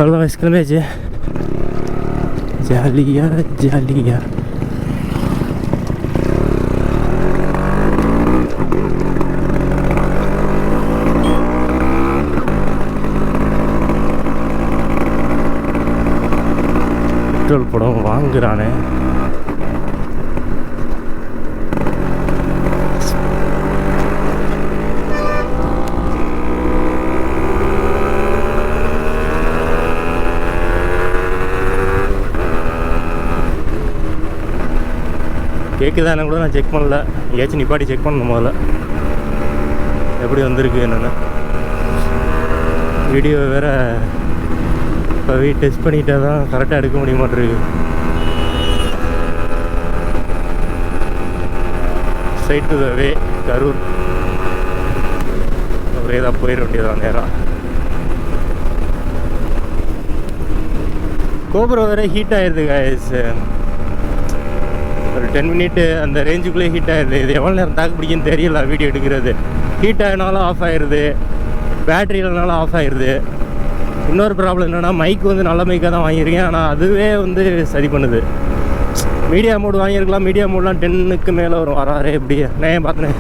அவ்வளோதான் வயசு கிளம்பியாச்சு. ஜாலியாக ஜாலியாக பெட்ரோல் படம் வாங்குறானே. கேட்குதானு கூட நான் செக் பண்ணல. எங்கேயாச்சும் நிப்பாட்டி செக் பண்ணணும் முதல்ல எப்படி வந்திருக்கு என்னென்னு. வீடியோ வேறு இப்போ டெஸ்ட் பண்ணிட்டா தான் கரெக்டாக எடுக்க முடிய மாட்டேருக்கு. ஸ்ட்ரைட் டு த வே கரூர் ஒரே தான் போயிட வேண்டியதான் நேரம். கோபுரம் வேறு ஹீட் ஆகிடுது காய்ஸ். ஒரு 10 மினிட்டு அந்த ரேஞ்சுக்குள்ளே ஹீட் ஆகிடுது. இது எவ்வளோ நேரம் தாக்கு பிடிக்குன்னு தெரியல வீடியோ எடுக்கிறது. ஹீட் ஆகினாலும் ஆஃப் ஆகிடுது, பேட்ரி இல்லைனாலும் ஆஃப் ஆகிடுது. இன்னொரு ப்ராப்ளம் என்னென்னா மைக் வந்து நல்ல மைக்காக தான் வாங்கியிருக்கேன், ஆனால் அதுவே வந்து சரி பண்ணுது. மீடியா மோடு வாங்கியிருக்கலாம், மீடியா மோட்லாம் 10க்கு மேலே வரும். வராரே எப்படி நான் ஏன் பார்த்தேன்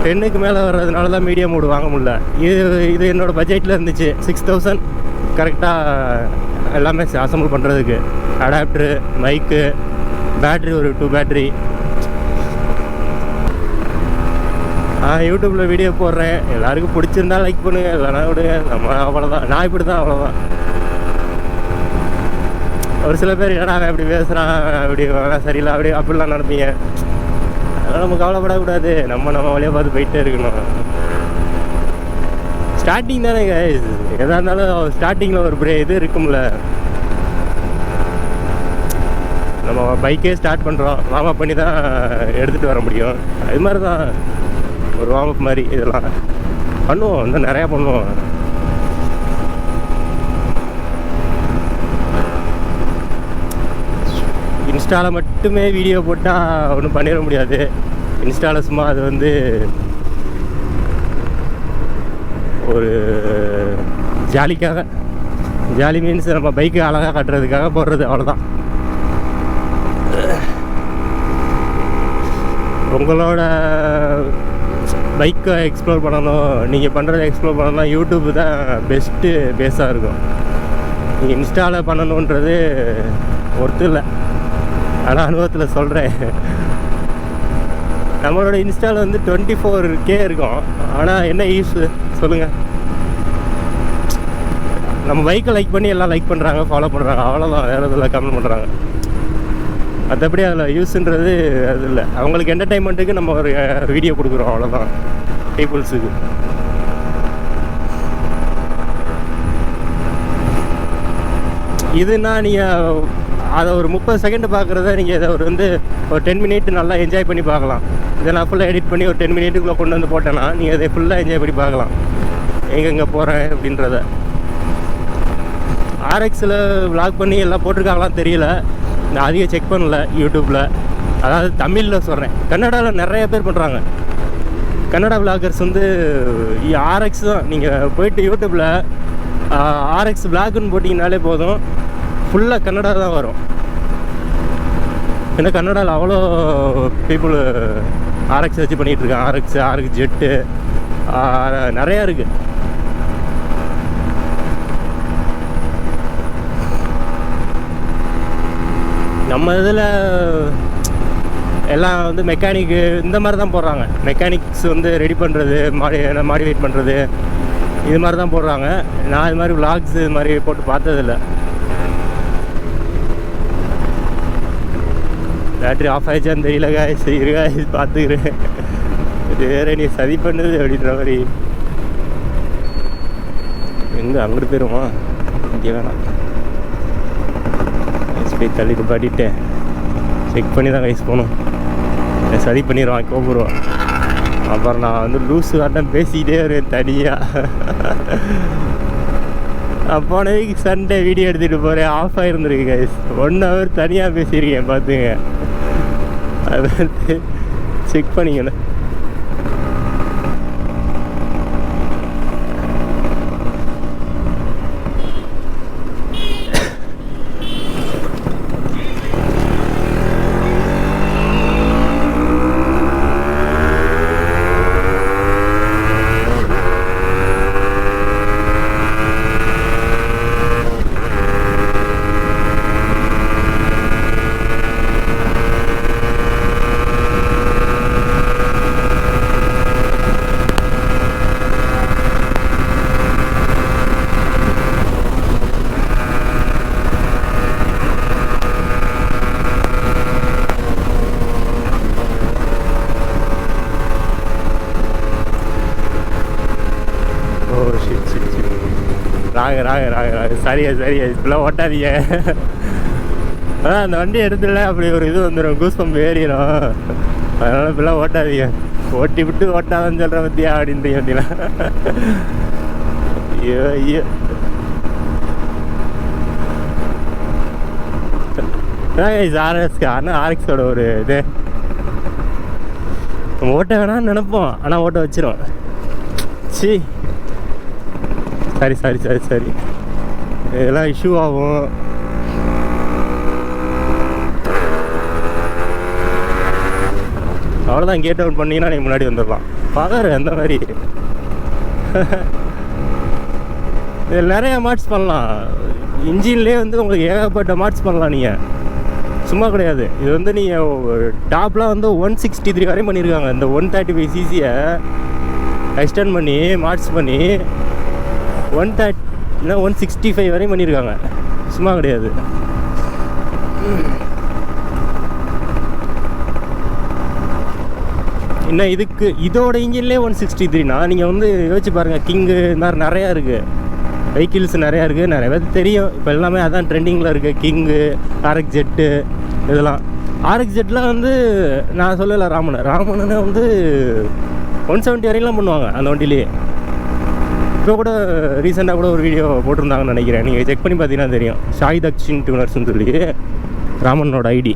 10க்கு மேலே வர்றதுனால தான் மீடியா மோடு வாங்க முடியல. இது என்னோடய பட்ஜெட்டில் இருந்துச்சு 6000 கரெக்டாக எல்லாமே அசம்பிள் பண்ணுறதுக்கு. அடாப்டரு, மைக்கு, பேட்ரி, ஒரு 2 பேட்ரி. யூடியூப்பில் வீடியோ போடுறேன், எல்லாருக்கும் பிடிச்சிருந்தா லைக் பண்ணுங்கள், இல்லைனா விடுங்க. நம்ம அவ்வளோதான், நான் இப்படி தான், அவ்வளோதான். ஒரு சில பேர் என்னடா அப்படி பேசுகிறான், அப்படி சரியில்லை, அப்படி அப்படிலாம் நினைப்பீங்க. அதனால் நம்ம கவலைப்படக்கூடாது, நம்ம வழியாக பார்த்து போயிட்டே இருக்கணும். ஸ்டார்டிங் தானே கைஸ், எதாக இருந்தாலும் ஸ்டார்டிங்கில் ஒரு இது இருக்கும்ல. நம்ம பைக்கே ஸ்டார்ட் பண்ணுறோம், வார்ம் அப் பண்ணி தான் எடுத்துகிட்டு வர முடியும். அது மாதிரி தான் ஒரு வார்ம் அப் மாதிரி இதெல்லாம் பண்ணுவோம், இன்னும் நிறையா பண்ணுவோம். இன்ஸ்டாவில் மட்டுமே வீடியோ போட்டால் ஒன்றும் பண்ணிட முடியாது. இன்ஸ்டாவில் சும்மா அது வந்து ஒரு ஜாலிக்காக, ஜாலி மீன்ஸ் நம்ம பைக்கு அழகாக காட்டுறதுக்காக போடுறது, அவ்வளோதான். உங்களோட பைக்கை எக்ஸ்ப்ளோர் பண்ணணும், நீங்கள் பண்ணுறதை எக்ஸ்ப்ளோர் பண்ணணும், யூடியூப் தான் பெஸ்ட்டு பேஸாக இருக்கும். நீங்கள் இன்ஸ்டாவில் பண்ணணுன்றது ஒர்த்து இல்லை, ஆனால் அனுபவத்தில் சொல்கிறேன். நம்மளோட இன்ஸ்டாவில் வந்து 24K இருக்கும், ஆனால் என்ன யூஸ் சொல்லுங்கள்? நம்ம பைக்கை லைக் பண்ணி எல்லாம் லைக் பண்ணுறாங்க, ஃபாலோ பண்ணுறாங்க, அவ்வளோதான். வேறு இதில் கமெண்ட் பண்ணுறாங்க. மற்றபடி அதில் யூஸுன்றது அது இல்லை. அவங்களுக்கு என்டர்டைன்மெண்ட்டுக்கு நம்ம ஒரு வீடியோ கொடுக்குறோம், அவ்வளோதான். பீப்புள்ஸுக்கு இதுனா நீங்கள் அதை ஒரு 30 செகண்ட் பார்க்குறத நீங்கள் இதை ஒரு 10 மினிட் நல்லா என்ஜாய் பண்ணி பார்க்கலாம். இதை நான் ஃபுல்லாக எடிட் பண்ணி ஒரு 10 மினிட்டுக்குள்ளே கொண்டு வந்து போட்டேன்னா நீங்கள் இதை ஃபுல்லாக என்ஜாய் பண்ணி பார்க்கலாம், எங்கெங்கே போகிறேன் அப்படின்றத. RX-ல் விளாக் பண்ணி எல்லாம் போட்டிருக்காங்களாம் தெரியல, நான் அதிகம் செக் பண்ணல யூடியூப்பில். அதாவது தமிழில் சொல்கிறேன், கன்னடாவில் நிறைய பேர் பண்ணுறாங்க. கன்னடா விளாகர்ஸ் வந்து RX தான். நீங்கள் போய்ட்டு யூடியூப்பில் RX விளாகுன்னு போட்டிங்கனாலே போதும், ஃபுல்லாக கன்னடா தான் வரும். ஏன்னா கன்னடாவில் அவ்வளோ பீப்புள் RX வச்சு பண்ணிகிட்ருக்காங்க. RX ஜெட்டு நிறையா இருக்குது. நம்ம இதில் எல்லாம் வந்து மெக்கானிக்கு இந்த மாதிரி தான் போடுறாங்க. மெக்கானிக்ஸ் வந்து ரெடி பண்ணுறது, மாடிஃபைட் பண்ணுறது, இது மாதிரி தான் போடுறாங்க. நான் இது மாதிரி விளாக்ஸ் இது மாதிரி போட்டு பார்த்ததில்ல. பேட்ரி ஆஃப் ஆகிடுச்சான்னு தெரியல காய்ஸ், பார்த்துக்கிறேன். இது வேறு நீ சதி பண்ணுது அப்படின்ற மாதிரி. எங்கே அங்கிட்டு போயிடுமா? இங்கே வேணாம், போய் தள்ளிட்டு பாட்டிட்டேன். செக் பண்ணி தான் கைஸ் போகணும், சரி பண்ணிடுவான், கோபுருவான். அப்புறம் நான் வந்து லூஸு ஆட்டம் பேசிக்கிட்டே வருவேன் தனியாக. போன வீக் சண்டே வீடியோ எடுத்துகிட்டு போகிறேன், ஆஃப் ஆகிருந்துருக்கு கைஸ். 1 hour தனியாக பேசியிருக்கேன், பார்த்துங்க. அது வந்து செக் பண்ணிக்கணும். ராங்க சரியா இப்பெல்லாம் ஓட்டாதீங்க. அதான் அந்த வண்டி எடுத்துல அப்படி ஒரு இது வந்துடும், கூஸ் பம்ப் ஏறிடும். அதனால இப்பெல்லாம் ஓட்டாதீங்க. ஓட்டி விட்டு ஓட்டாதான் சொல்கிற பத்தியா அப்படின்றீங்க அப்படின்னா. ஐயோ RX-ஓட ஒரு இது ஓட்ட வேணாம்னு நினைப்போம், ஆனால் ஓட்ட வச்சிரும். சரி இதெல்லாம் இஷ்யூ ஆகும். அவ்வளோதான், கேட் அவுட் பண்ணிங்கன்னா நீ முன்னாடி வந்துடலாம். பவர் அந்த மாதிரி இதில் நிறையா மாட்ஸ் பண்ணலாம். இன்ஜின்லேயே வந்து உங்களுக்கு ஏகப்பட்ட மாட்ஸ் பண்ணலாம். நீங்கள் சும்மா கிடையாது. இது வந்து நீங்கள் டாப்லாம் வந்து 163 வரையும் பண்ணியிருக்காங்க. இந்த 135cc எக்ஸ்டெண்ட் பண்ணி மாட்ஸ் பண்ணி 165 வரையும் பண்ணியிருக்காங்க. சும்மா கிடையாது. இன்னும் இதுக்கு இதோட இன்ஜின்லேயே 163னா நீங்கள் வந்து யோசிச்சு பாருங்கள். கிங்கு இந்த மாதிரி நிறையா இருக்குது, வெஹிக்கிள்ஸ் நிறையா இருக்குது. நிறைய பேர் தெரியும். இப்போ எல்லாமே அதான் ட்ரெண்டிங்கில் இருக்குது. கிங்கு, RX-Z இதெல்லாம். RX-Zலாம் வந்து நான் சொல்லலை, ராமனை வந்து 170 வரையெல்லாம் பண்ணுவாங்க அந்த வண்டியிலேயே. இப்போ கூட ரீசெண்டாக கூட ஒரு வீடியோ போட்டிருந்தாங்கன்னு நினைக்கிறேன். நீங்கள் செக் பண்ணி பார்த்தீங்கன்னா தெரியும். ஷாஹித் அக்ஷின் டியூனர்ஸ்னு சொல்லி ராமனோட ஐடி.